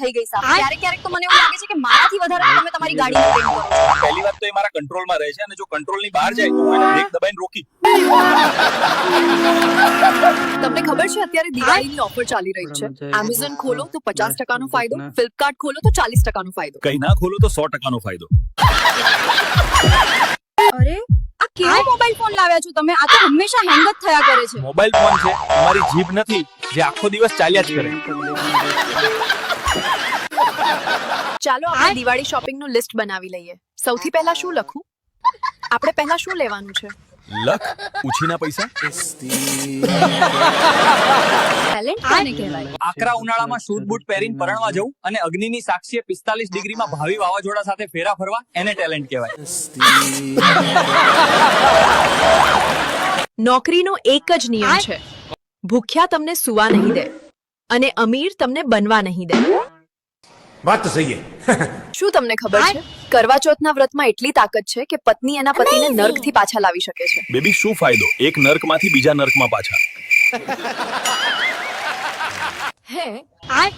થઈ ગઈ સાહેબ. ક્યારેક તો મને એવું લાગે છે કે મારાથી વધારે તમે તમારી ગાડી પેઇન્ટ કરો છો. પહેલી વાત તો એ મારા કંટ્રોલમાં રહે છે અને જો કંટ્રોલની બહાર જાય તો હું એને બ્રેક દબાઈને રોકી. તમને ખબર છે અત્યારે દિવાળીની ઓફર ચાલી રહી છે. Amazon ખોલો તો 50% નો ફાયદો, Flipkart ખોલો તો 40% નો ફાયદો. કઈ ના ખોલો તો 100% નો ફાયદો. અરે આ કેવો મોબાઈલ ફોન લાવ્યા છો તમે? આ તો હંમેશા હેંગ જ થયા કરે છે. મોબાઈલ ફોન છે, અમારી જીભ નથી જે આખો દિવસ ચાલ્યા જ કરે. ચાલો આપણે દિવાળી શોપિંગ નું લિસ્ટ બનાવી લઈએ. સૌથી પહેલા શું લખું? આપણે પહેલા શું લેવાનું છે? લખ ઉછીના પૈસા. ટેલેન્ટ કોને કહેવાય? આકરા ઉનાળામાં શૂટ બૂટ પહેરીને પરણવા જવું અને અગ્નિની સાક્ષીએ 45 ડિગ્રીમાં ભાવિ વાવાઝોડા સાથે ફેરા ફરવા, એને ટેલેન્ટ કહેવાય. નોકરીનો એક જ નિયમ છે, ભૂખ્યા તમને સુવા નહીં દે અને અમીર તમને બનવા નહીં દે. વાત તો સહી હે. શું તમને ખબર છે કરવા ચોથના વ્રતમાં એટલી તાકાત છે કે પત્ની એના પતિને નર્કથી પાછા લાવી શકે છે. બેબી શું ફાયદો એક નર્કમાંથી બીજા નર્કમાં પાછા. હે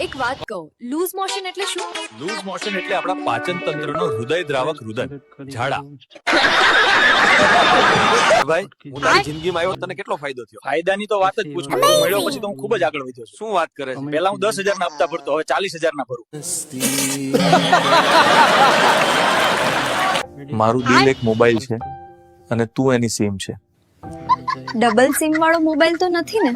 એક વાત કહું, લૂઝ મોશન એટલે શું? લૂઝ મોશન એટલે આપણા પાચન તંત્રનો હૃદય દ્રાવક રુદન, ઝાડા. ભાઈ હું તારી જિંદગીમાં આવ્યો તને કેટલો ફાયદો થયો? ફાયદાની તો વાત જ પૂછ. મળ્યો પછી તો હું ખૂબ જ આગળ વધ્યો છું. શું વાત કરે છે? પહેલા હું 10,000 ના હપ્તા ભરતો, હવે 40,000 ના ભરું. મારું દિલ એક મોબાઈલ છે અને તું એની સિમ છે. ડબલ સિમ વાળો મોબાઈલ તો નથી ને?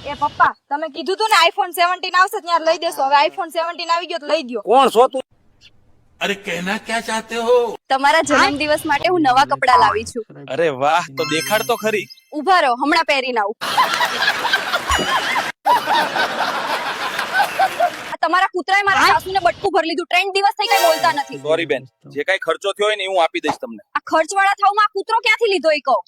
એ પપ્પા તમે કીધું તું ને આઈફોન 17 આવશે ત્યારે લઈ દેશો. હવે આઈફોન 17 આવી ગયો તો લઈ દ્યો. કોણ છો તું? અરે કહેના ક્યા ચાહતે હો? તમારા જન્મદિવસ માટે હું નવા કપડા લાવી છું. અરે વાહ, તો દેખાડ તો ખરી. ઉભા રહો, હમણાં પહેરીને આવું. આ તમારા કૂતરાએ મારા સાસુને બટકું ભરી લીધું. 3 દિવસ થઈ કઈ બોલતા નથી. સોરી બેન, જે કઈ ખર્ચો થયો હોય ને હું આપી દઈશ તમને. આ ખર્ચવાળા થાવમાં આ કૂતરો ક્યાંથી લીધો એ કહો.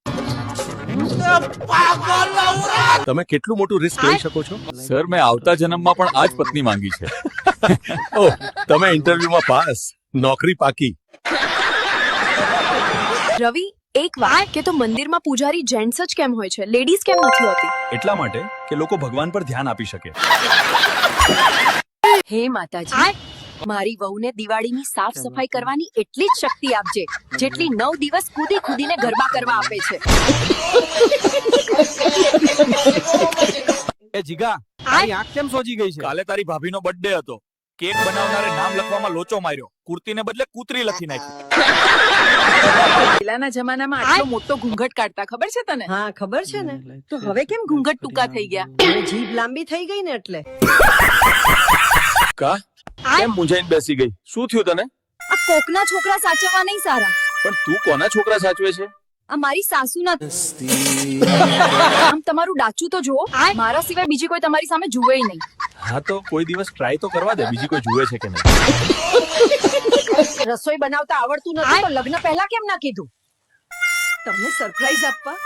તમે કેટલું મોટું રિસ્ક લઈ શકો છો? સર મેં આવતા જન્મમાં પણ આ જ પત્ની માંગી છે. ઓહ, તમે ઇન્ટરવ્યુમાં પાસ, નોકરી પાકી. રવિ એક વાત કે તો મંદિરમાં પૂજારી જેન્ટ્સ જ કેમ હોય છે, લેડીઝ કેમ નથી હોતી? એટલા માટે કે લોકો ભગવાન પર ધ્યાન આપી શકે. હે માતાજી, મારી વહુને દિવાળીની સાફ સફાઈ કરવાની એટલી જ શક્તિ આપજે જેટલી 9 દિવસ કૂદી કૂદીને ગરબા કરવા આપે છે. એ જીગા, તારી આંખ કેમ સોજી ગઈ છે? કાલે તારી ભાભીનો બર્થડે હતો. કેક બનાવનારે નામ લખવામાં લોચો માર્યો, કુર્તીને બદલે કૂતરી લખી નાખી. પહેલાના જમાનામાં આટલો મોટો ઘૂંઘટ કાઢતા, ખબર છે તને? હા ખબર છે ને. તો હવે કેમ ઘૂંઘટ ટૂંકા થઈ ગયા? હવે જીભ લાંબી થઈ ગઈ ને એટલે. કા કેમ મૂંઝાઈને બેસી ગઈ? શું થયું તને? આ કોકના છોકરા સાચવવા નહીં સારા. પણ તું કોના છોકરા સાચવે છે? આ મારી સાસુના. આમ તમારું ડાચું તો જુઓ, મારા સિવાય બીજી કોઈ તમારી સામે જુએ નહીં. હા તો કોઈ દિવસ ટ્રાય તો કરવા દે, બીજી કોઈ જુએ છે કે નહીં. રસોઈ બનાવતા આવડતું નથી તો લગ્ન પહેલા કેમ ના કીધું? તમને સરપ્રાઈઝ આપવા.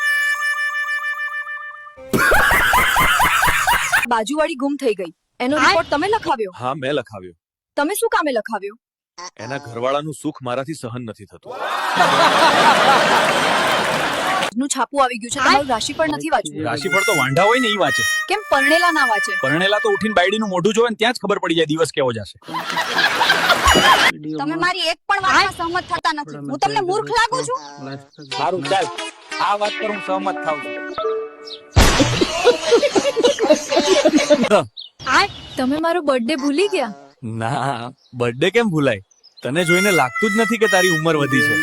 બાજુવાળી ગુમ થઈ ગઈ, એનો રિપોર્ટ તમે લખાવ્યો? હા મેં લખાવ્યો. તમે શું કામે લખાવ્યો? એના ઘરવાળાનું સુખ મારાથી સહન નથી થતું. નું છાપું આવી ગયું છે, તમારું રાશિફળ નથી વાંચ્યું? રાશિફળ તો વાંઢા હોય ને ઈ વાંચે. કેમ પરણેલા ના વાંચે? પરણેલા તો ઉઠીને બાયડીનું મોઢું જોવે ને ત્યાં જ ખબર પડી જાય દિવસ કેવો જશે. તમે મારી એક પણ વાતમાં સહમત થતા નથી. હું તમને મૂર્ખ લાગુ છું? સારું ચાલ, આ વાત પર હું સહમત થાઉં છું. તમે મારો બર્થડે ભૂલી ગયા? ના, બર્થડે કેમ ભૂલાય? તને જોઈને લાગતું જ નથી કે તારી ઉંમર વધી છે.